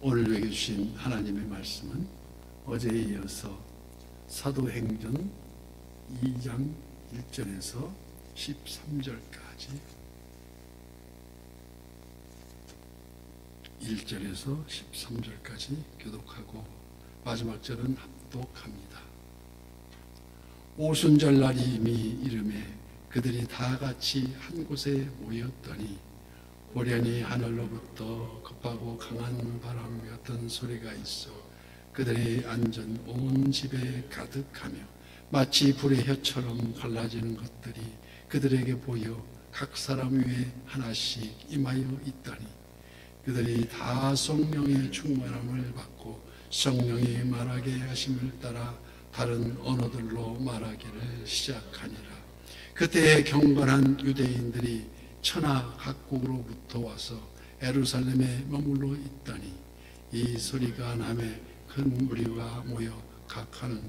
오늘 먹여주신 하나님의 말씀은 어제에 이어서 사도행전 2장 1절에서 13절까지 1절에서 13절까지 교독하고 마지막 절은 합독합니다. 오순절날이 이미 이르매 그들이 다 같이 한 곳에 모였더니 호련히 하늘로부터 급하고 강한 바람 같은 소리가 있어 그들이 앉은 온 집에 가득하며 마치 불의 혀처럼 갈라지는 것들이 그들에게 보여 각 사람 위에 하나씩 임하여 있더니 그들이 다 성령의 충만함을 받고 성령이 말하게 하심을 따라 다른 언어들로 말하기를 시작하니라. 그때 경건한 유대인들이 천하 각국으로부터 와서 예루살렘에 머물러 있더니 이 소리가 남에 큰 무리가 모여 각하는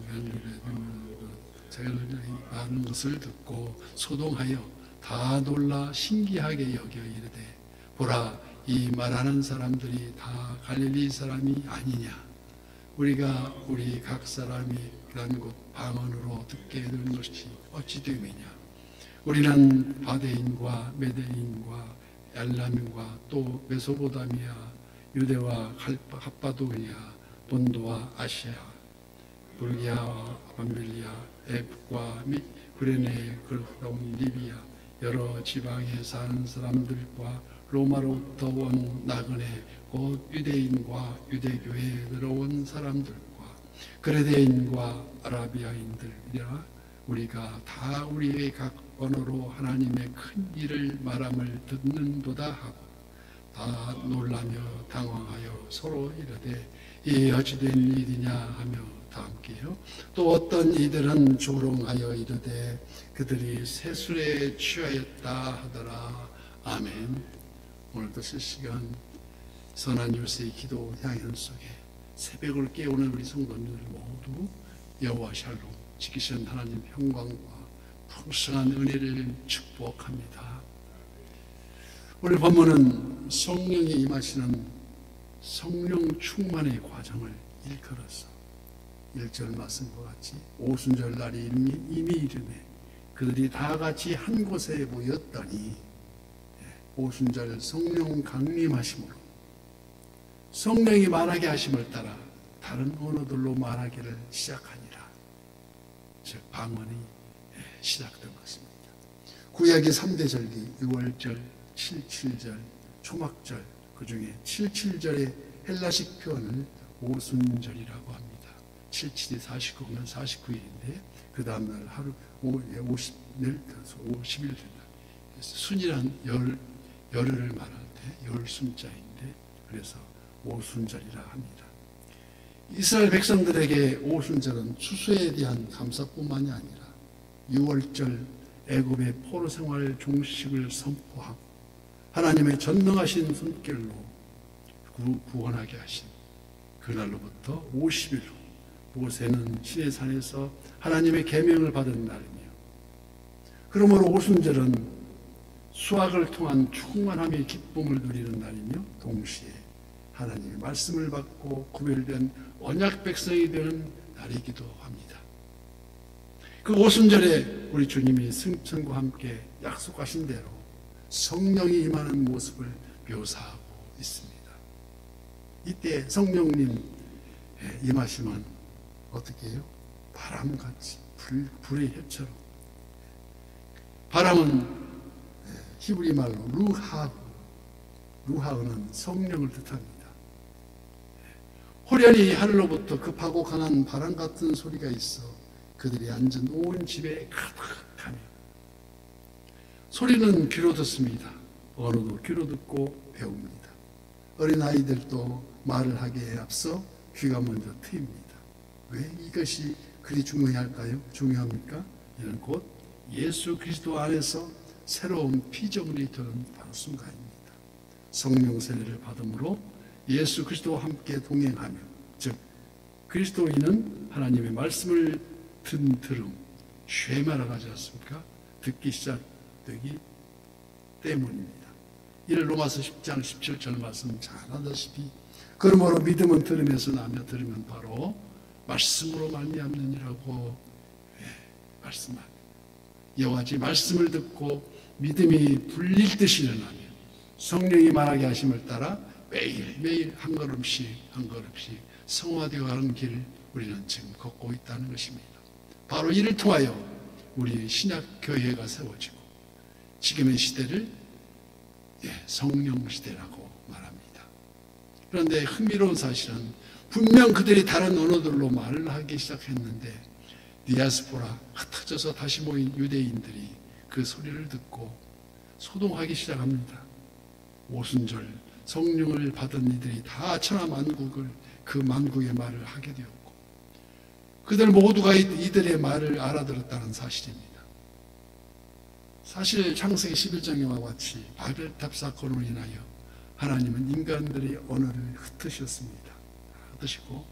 하는 것을 듣고 소동하여 다 놀라 신기하게 여겨 이르되 보라, 이 말하는 사람들이 다 갈릴리 사람이 아니냐? 우리가 우리 각 사람이 그런 곳 방언으로 듣게 된 것이 어찌 됨이냐? 우리는 바데인과 메데인과 엘람과 또 메소포타미아, 유대와 갑바도니아, 본도와 아시아, 불기아와 밤빌리아, 에프과 및 구레네, 그르동, 리비아, 여러 지방에 사는 사람들과 로마로부터 온 나그네, 곧 유대인과 유대교회에 들어온 사람들과 그레데인과 아라비아인들이라 우리가 다 우리의 각 언어로 하나님의 큰 일을 말함을 듣는도다 하고 다 놀라며 당황하여 서로 이르되 이 어찌된 일이냐 하며 다 함께요. 또 어떤 이들은 조롱하여 이르되 그들이 세술에 취하였다 하더라. 아멘. 오늘도 실시간 선한 요새의 기도 향연 속에 새벽을 깨우는 우리 성도님들 모두 여호와 샬롬 지키시는 하나님 평강과 풍성한 은혜를 축복합니다. 오늘 본문은 성령이 임하시는 성령 충만의 과정을 일컬어서 1절 말씀과 같이 오순절 날이 이미 이르매 그들이 다 같이 한 곳에 모였더니 오순절 성령 강림하심으로 성령이 말하게 하심을 따라 다른 언어들로 말하기를 시작하니라. 즉 방언이 시작된 것입니다. 구약의 3대 절기 6월절, 77절, 초막절, 그 중에 77절의 헬라식 표현을 오순절이라고 합니다. 77이 49면 49일인데 그 다음날 하루 50일 된다. 순이란 열흘을 말할 때 열순자인데 그래서 오순절이라 합니다. 이스라엘 백성들에게 오순절은 추수에 대한 감사뿐만이 아니라 6월절 애굽의 포로 생활 종식을 선포하고 하나님의 전능하신 손길로 구원하게 하신 그날로부터 50일 후 모세는 시내산에서 하나님의 계명을 받은 날이며 그러므로 오순절은 수확을 통한 충만함의 기쁨을 누리는 날이며 동시에 하나님의 말씀을 받고 구별된 언약 백성이 되는 날이기도 합니다. 그 오순절에 우리 주님이 승천과 함께 약속하신 대로 성령이 임하는 모습을 묘사하고 있습니다. 이때 성령님 임하시면 어떻게 해요? 바람같이 불의 혀처럼. 바람은 히브리 말로 루하우는 성령을 뜻합니다. 호련히 하늘로부터 급하고 강한 바람 같은 소리가 있어 그들이 앉은 온 집에 가득하며 소리는 귀로 듣습니다. 언어도 귀로 듣고 배웁니다. 어린아이들도 말을 하기에 앞서 귀가 먼저 트입니다. 왜 이것이 그리 중요합니까? 이는 곧 예수 그리스도 안에서 새로운 피조물이 되는 바로 순간입니다. 성령 세례를 받음으로 예수 그리스도와 함께 동행하며 즉 그리스도인은 하나님의 말씀을 들음 쉐마라고 하지 않습니까? 듣기 시작되기 때문입니다. 이를 로마서 10장 17절 말씀 잘 아다시피 그러므로 믿음은 들음에서 나며 들으면 바로 말씀으로 말미암느니라고 말씀합니다. 이와 같이 말씀을 듣고 믿음이 불릴 듯이 일어나며 성령이 말하게 하심을 따라 매일매일 한 걸음씩 한 걸음씩 성화되어 가는 길 우리는 지금 걷고 있다는 것입니다. 바로 이를 통하여 우리 신약교회가 세워지고 지금의 시대를 성령 시대라고 말합니다. 그런데 흥미로운 사실은 분명 그들이 다른 언어들로 말을 하기 시작했는데 디아스포라 흩어져서 다시 모인 유대인들이 그 소리를 듣고 소동하기 시작합니다. 오순절 성령을 받은 이들이 다 천하만국을 그 만국의 말을 하게 되었고 그들 모두가 이들의 말을 알아들었다는 사실입니다. 사실 창세기 11장과 같이 바벨탑 사건으로 인하여 하나님은 인간들의 언어를 흩으셨습니다. 흩으시고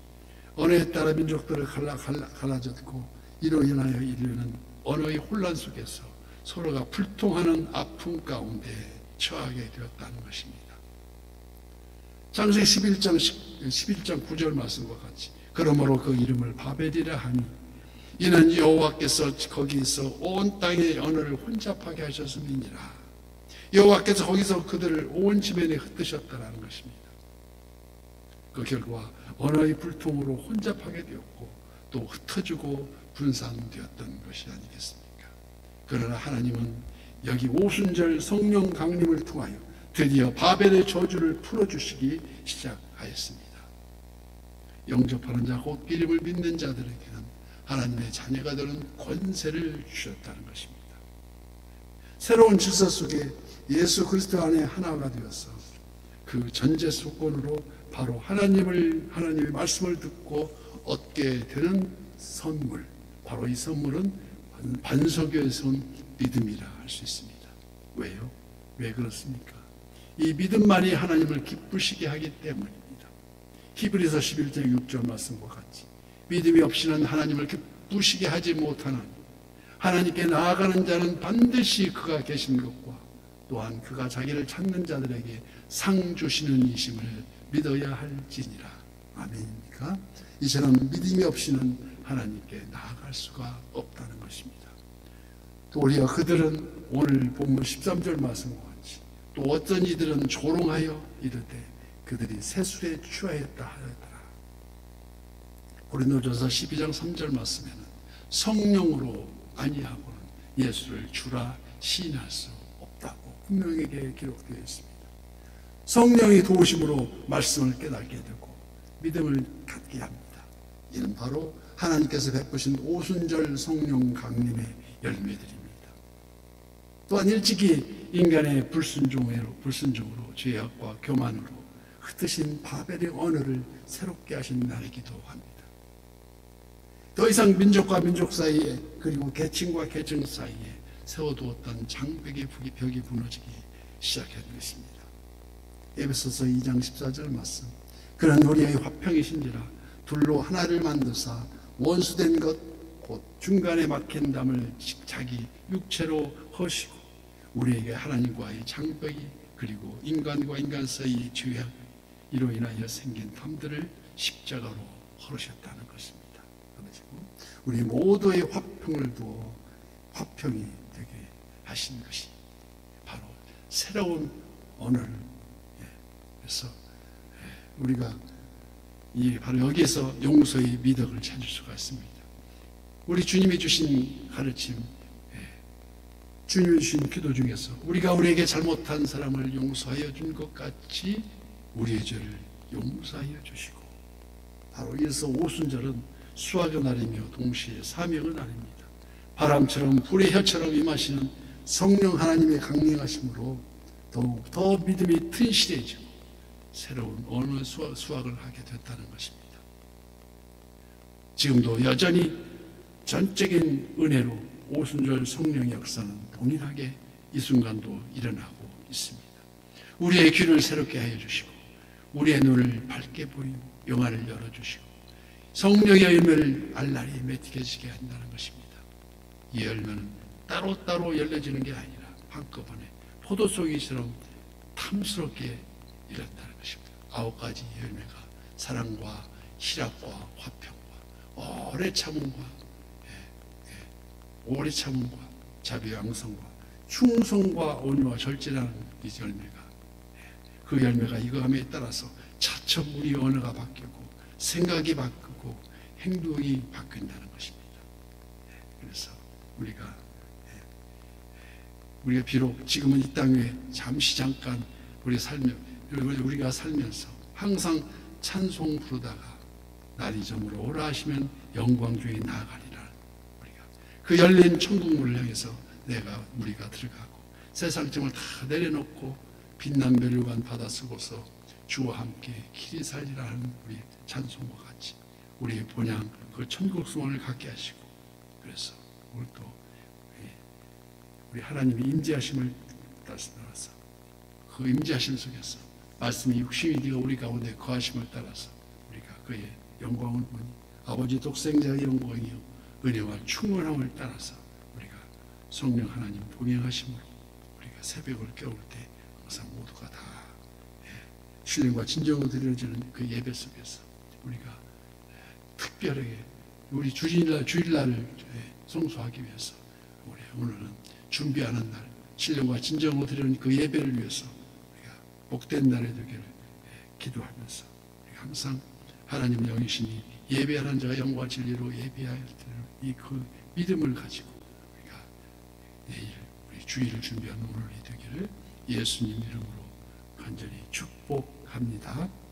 언어에 따라 민족들을 갈라졌고 이로 인하여 인류는 언어의 혼란 속에서 서로가 불통하는 아픔 가운데 처하게 되었다는 것입니다. 창세기 11장 9절 말씀과 같이 그러므로 그 이름을 바벨이라 하니 이는 여호와께서 거기서 온 땅의 언어를 혼잡하게 하셨음이니라. 여호와께서 거기서 그들을 온 지면에 흩으셨다는 것입니다. 그 결과 언어의 불통으로 혼잡하게 되었고 또 흩어지고 분산되었던 것이 아니겠습니까? 그러나 하나님은 여기 오순절 성령 강림을 통하여 드디어 바벨의 저주를 풀어주시기 시작하였습니다. 영접하는 자 곧 이름을 믿는 자들에게는 하나님의 자녀가 되는 권세를 주셨다는 것입니다. 새로운 질서 속에 예수 그리스도 안에 하나가 되어서 그 전제 조건으로 바로 하나님의 말씀을 듣고 얻게 되는 선물, 바로 이 선물은 반석에서 온 믿음이라 할 수 있습니다. 왜요? 왜 그렇습니까? 이 믿음만이 하나님을 기쁘시게 하기 때문입니다. 히브리서 11장 6절 말씀과 같이 믿음이 없이는 하나님을 기쁘시게 하지 못하나니 하나님께 나아가는 자는 반드시 그가 계신 것과 또한 그가 자기를 찾는 자들에게 상 주시는 이심을 믿어야 할지니라. 아멘입니까? 이처럼 믿음이 없이는 하나님께 나아갈 수가 없다는 것입니다. 또 우리가 그들은 오늘 본문 13절 말씀과 같이 또 어떤 이들은 조롱하여 이르되 그들이 세술에 취하였다 하였더라. 고린도전서 12장 3절 말씀에는 성령으로 아니하고는 예수를 주라 시인할 수 없다고 분명하게 기록되어 있습니다. 성령이 도우심으로 말씀을 깨닫게 되고 믿음을 갖게 합니다. 이는 바로 하나님께서 베푸신 오순절 성령 강림의 열매들입니다. 또한 일찍이 인간의 불순종으로 죄악과 교만으로 흩으신 바벨의 언어를 새롭게 하신 날이기도 합니다. 더 이상 민족과 민족 사이에 그리고 계층과 계층 사이에 세워두었던 장벽의 벽이 무너지기 시작한 것입니다. 에베소서 2장 14절 말씀 그는 우리의 화평이신지라 둘로 하나를 만드사 원수된 것 곧 중간에 막힌 담을 자기 육체로 허시고 우리에게 하나님과의 장벽이 그리고 인간과 인간 사이의 죄악 이로 인하여 생긴 담들을 십자가로 헐으셨다는 것입니다. 그리고 우리 모두의 화평을 두어 화평이 되게 하신 것이 바로 새로운 언어를 그래서 우리가 바로 여기에서 용서의 미덕을 찾을 수가 있습니다. 우리 주님이 주신 가르침, 주님이 주신 기도 중에서 우리가 우리에게 잘못한 사람을 용서하여 준 것 같이 우리의 죄를 용서하여 주시고 바로 이래서 오순절은 수학의 날이며 동시에 사명의 날입니다. 바람처럼 불의 혀처럼 임하시는 성령 하나님의 강림하심으로 더욱 더 믿음이 튼실해지고 새로운 언어 수학을 하게 됐다는 것입니다. 지금도 여전히 전적인 은혜로 오순절 성령의 역사는 동일하게 이 순간도 일어나고 있습니다. 우리의 귀를 새롭게 하여 주시고 우리의 눈을 밝게 보이고 영안을 열어주시고 성령의 열매를 알날이 맺게지게 한다는 것입니다. 이 열매는 따로따로 열려지는 게 아니라 한꺼번에 포도송이처럼 탐스럽게 일었다는 것입니다. 9가지 열매가 사랑과 희락과 화평과 오래 참음과 오래 참음과 자비 양성과 충성과 온유와 절제라는 이 열매가 그 열매가 익어감에 따라서 차츰 우리 언어가 바뀌고 생각이 바뀌고 행동이 바뀐다는 것입니다. 그래서 우리가 비록 지금은 이 땅에 잠깐 우리가 살면서 항상 찬송 부르다가 날이 저물어 오라 하시면 영광 중에 나아가리라. 우리가 그 열린 천국문을 향해서 우리가 들어가고 세상점을 다 내려놓고 빛난 멸류관 받아 쓰고서 주와 함께 길이 살리라 하는 우리 찬송과 같이 우리의 본향 그 천국 소원을 갖게 하시고, 그래서 오늘 또 우리 하나님의 임재하심을 따라서 그 임재하심 속에서 말씀이 육신이 되어 우리 가운데 거하심을 따라서 우리가 그의 영광을 보니 아버지 독생자의 영광이요 은혜와 충만함을 따라서 우리가 성령 하나님 동행하심으로 우리가 새벽을 깨울 때 항상 모두가 다 신령과 진정으로 드려지는 그 예배 속에서 우리가 특별하게 우리 주일날을 성수하기 위해서 우리 오늘은 준비하는 날, 신령과 진정으로 드리는 그 예배를 위해서 우리가 복된 날이 되기를 기도하면서 우리가 항상 하나님 영이시니 예배하는 자가 영과 진리로 예배할 이 그 믿음을 가지고 우리가 내일 우리 주일을 준비하는 오늘이 되기를 예수님 이름으로 간절히 축복합니다.